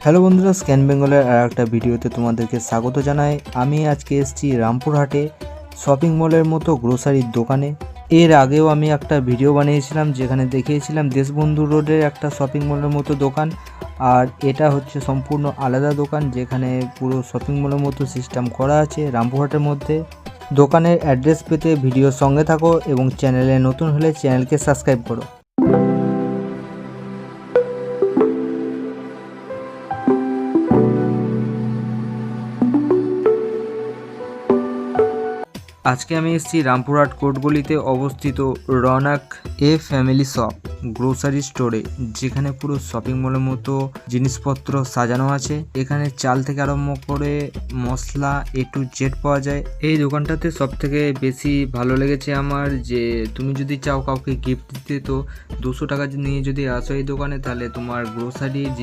Hello বন্ধুরা, scan বেঙ্গলের আর একটা ভিডিওতে তোমাদেরকে স্বাগত জানাই। আমি আজকে এসেছি রামপুরহাটে শপিং মলের মতো গ্রোসারির দোকানে। এর আগেও আমি একটা ভিডিও বানিয়েছিলাম যেখানে দেখিয়েছিলাম দেশবন্ধু রোডের একটা শপিং মলের মতো দোকান, আর এটা হচ্ছে সম্পূর্ণ আলাদা দোকান যেখানে পুরো শপিং মলের মতো সিস্টেম করা আছে রামপুরহাটের মধ্যে। দোকানের অ্যাড্রেস পেতে ভিডিওর সঙ্গে থাকো এবং চ্যানেলে নতুন হলে চ্যানেলকে সাবস্ক্রাইব করো। আজকে আমি এসেছি রামপুরহাট কোটগলিতে অবস্থিত Raunak a family shop grocery স্টোরে, যেখানে পুরো শপিং মলের মতো জিনিসপত্র সাজানো আছে। এখানে চাল থেকে আরম্ভ করে মশলা A to Z পাওয়া যায়। এই দোকানটাতে সব থেকে বেশি ভালো লেগেছে আমার, যে তুমি যদি চাও কাউকে গিফট দিতে তো 200 টাকা নিয়ে যদি আসো এই দোকানে, তাহলে তোমার গ্রোসারি